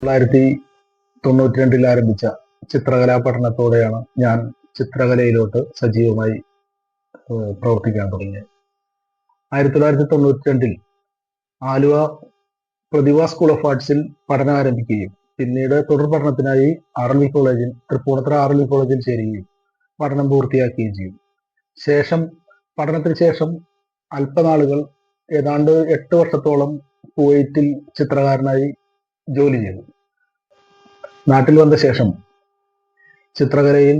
1992 ആരംഭിച്ച ചിത്രകലാ പഠനത്തോടെയാണ് ഞാൻ ചിത്രകലയിലോട്ട് സജീവമായി പ്രവർത്തിക്കാൻ തുടങ്ങിയത്. 1992 ആലുവ പ്രതിഭ സ്കൂൾ ഓഫ് ആർട്സിൽ പഠനം ആരംഭിക്കുകയും പിന്നീട് തുടർ പഠനത്തിനായി തൃപ്പൂണിത്തുറ RLV കോളേജിൽ ചേരുകയും പഠനം പൂർത്തിയാക്കുകയും ചെയ്യും. പഠനത്തിന് ശേഷം അല്പനാളുകൾ ഏതാണ്ട് 8 വർഷത്തോളം കുവൈറ്റിൽ ചിത്രകാരനായി ജോലി ചെയ്തു. നാട്ടിൽ വന്ന ശേഷം ചിത്രകലയിൽ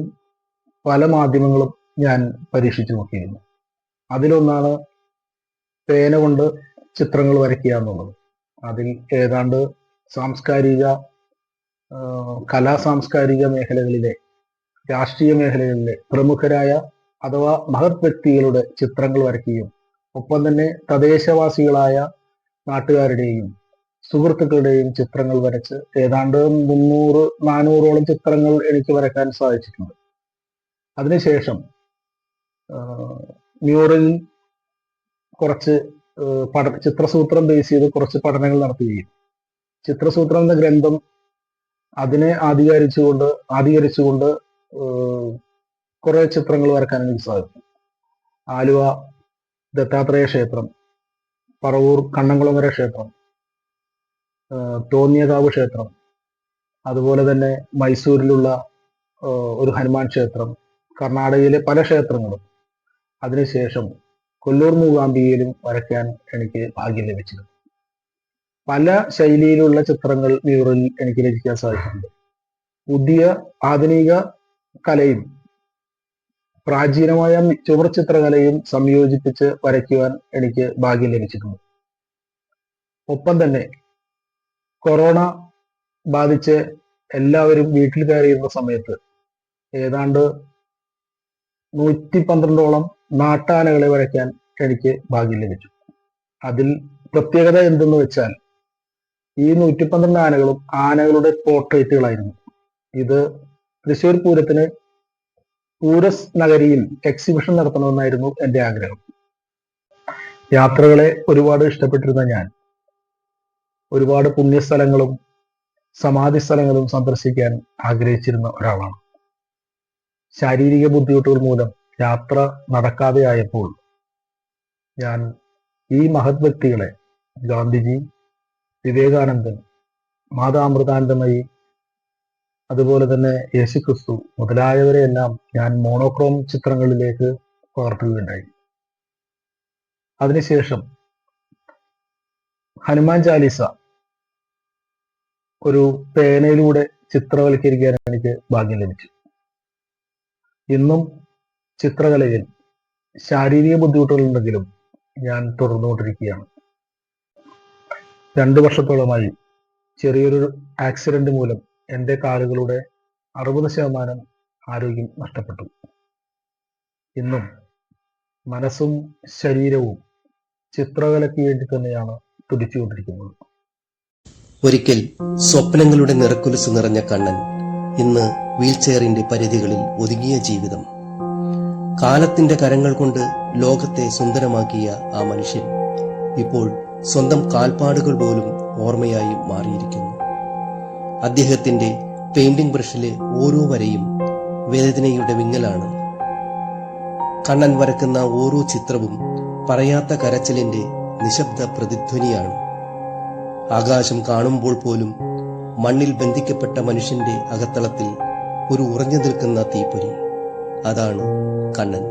പല മാധ്യമങ്ങളും ഞാൻ പരീക്ഷിച്ചു നോക്കിയിരുന്നു. അതിലൊന്നാണ് പേന കൊണ്ട് ചിത്രങ്ങൾ വരയ്ക്കുക എന്നുള്ളത്. അതിൽ ഏതാണ്ട് സാംസ്കാരിക മേഖലകളിലെ, രാഷ്ട്രീയ മേഖലകളിലെ പ്രമുഖരായ അഥവാ മഹത് വ്യക്തികളുടെ ചിത്രങ്ങൾ വരയ്ക്കുകയും ഒപ്പം തന്നെ തദ്ദേശവാസികളായ നാട്ടുകാരുടെയും സുഹൃത്തുക്കളുടെയും ചിത്രങ്ങൾ വരച്ച് ഏതാണ്ട് 300-400ഓളം ചിത്രങ്ങൾ എനിക്ക് വരയ്ക്കാൻ സാധിച്ചിട്ടുണ്ട്. അതിനുശേഷം മ്യൂറലിൽ കുറച്ച് ചിത്രസൂത്രം ബേസ് ചെയ്ത് കുറച്ച് പഠനങ്ങൾ നടത്തുകയും ചിത്രസൂത്രം എന്ന ഗ്രന്ഥം അതിനെ ആധികരിച്ചുകൊണ്ട് കുറെ ചിത്രങ്ങൾ വരയ്ക്കാൻ എനിക്ക് സാധിച്ചു. ആലുവ ദത്താത്രേയ ക്ഷേത്രം, പറവൂർ കണ്ണംകുളങ്ങര ക്ഷേത്രം, തോന്നിയകാവ് ക്ഷേത്രം, അതുപോലെ തന്നെ മൈസൂരിലുള്ള ഒരു ഹനുമാൻ ക്ഷേത്രം, കർണാടകയിലെ പല ക്ഷേത്രങ്ങളും, അതിനുശേഷം കൊല്ലൂർ മൂകാംബികയിലും വരയ്ക്കാൻ എനിക്ക് ഭാഗ്യം ലഭിച്ചിരുന്നു. പല ശൈലിയിലുള്ള ചിത്രങ്ങൾ മ്യൂറലിൽ എനിക്ക് രചിക്കാൻ സാധിച്ചിട്ടുണ്ട്. പുതിയ ആധുനിക കലയും പ്രാചീനമായ ചുവർ ചിത്രകലയും സംയോജിപ്പിച്ച് വരയ്ക്കുവാൻ എനിക്ക് ഭാഗ്യം ലഭിച്ചിട്ടുണ്ട്. ഒപ്പം തന്നെ കൊറോണ ബാധിച്ച് എല്ലാവരും വീട്ടിൽ കയറിയിരുന്ന സമയത്ത് ഏതാണ്ട് 112ഓളം നാട്ടാനകളെ വരയ്ക്കാൻ എനിക്ക് ഭാഗ്യം ലഭിച്ചു. അതിൽ പ്രത്യേകത എന്തെന്ന് വെച്ചാൽ ഈ 112 ആനകളും ആനകളുടെ പോർട്രേറ്റുകളായിരുന്നു. ഇത് തൃശ്ശൂർ പൂരസ് നഗരിയിൽ എക്സിബിഷൻ നടത്തണമെന്നായിരുന്നു എൻ്റെ ആഗ്രഹം. യാത്രകളെ ഒരുപാട് ഇഷ്ടപ്പെട്ടിരുന്ന ഞാൻ ഒരുപാട് പുണ്യസ്ഥലങ്ങളും സമാധി സ്ഥലങ്ങളും സന്ദർശിക്കാൻ ആഗ്രഹിച്ചിരുന്ന ഒരാളാണ്. ശാരീരിക ബുദ്ധിമുട്ടുകൾ മൂലം യാത്ര നടക്കാതെ ആയപ്പോൾ ഞാൻ ഈ മഹത് വ്യക്തികളെ, ഗാന്ധിജി, വിവേകാനന്ദൻ, മാതാ അമൃതാനന്ദമയി, അതുപോലെ തന്നെ യേശുക്രിസ്തു മുതലായവരെയെല്ലാം ഞാൻ മോണോക്രോം ചിത്രങ്ങളിലേക്ക് പകർത്തുകയുണ്ടായി. അതിനുശേഷം ഹനുമാൻ ചാലീസ ഒരു പേനയിലൂടെ ചിത്രവൽക്കരിക്കാൻ എനിക്ക് ഭാഗ്യം ലഭിച്ചു. ഇന്നും ചിത്രകലയിൽ ശാരീരിക ബുദ്ധിമുട്ടുകളുണ്ടെങ്കിലും ഞാൻ തുടർന്നുകൊണ്ടിരിക്കുകയാണ്. 2 വർഷത്തോളമായി ചെറിയൊരു ആക്സിഡന്റ് മൂലം എൻ്റെ കാലുകളുടെ 60% ആരോഗ്യം നഷ്ടപ്പെട്ടു. ഇന്നും മനസ്സും ശരീരവും ചിത്രകലയ്ക്ക് വേണ്ടി തന്നെയാണ് തുടിച്ചുകൊണ്ടിരിക്കുന്നത്. ഒരിക്കൽ സ്വപ്നങ്ങളുടെ നിറക്കുലസ് നിറഞ്ഞ കണ്ണൻ ഇന്ന് വീൽചെയറിന്റെ പരിധികളിൽ ഒതുങ്ങിയ ജീവിതം. കാലത്തിന്റെ കരങ്ങൾ കൊണ്ട് ലോകത്തെ സുന്ദരമാക്കിയ ആ മനുഷ്യൻ ഇപ്പോൾ സ്വന്തം കാൽപ്പാടുകൾ പോലും ഓർമ്മയായി മാറിയിരിക്കുന്നു. അദ്ദേഹത്തിന്റെ പെയിന്റിംഗ് ബ്രഷിലെ ഓരോ വരയും വേദനയുടെ വിങ്ങലാണ്. കണ്ണൻ വരക്കുന്ന ഓരോ ചിത്രവും പറയാത്ത കരച്ചിലിന്റെ നിശബ്ദ പ്രതിധ്വനിയാണ്. ആകാശം കാണുമ്പോൾ പോലും മണ്ണിൽ ബന്ധിക്കപ്പെട്ട മനുഷ്യന്റെ അകത്തളത്തിൽ ഒരു ഉറഞ്ഞു നിൽക്കുന്ന തീപ്പൊരി. അതാണ് കണ്ണൻ.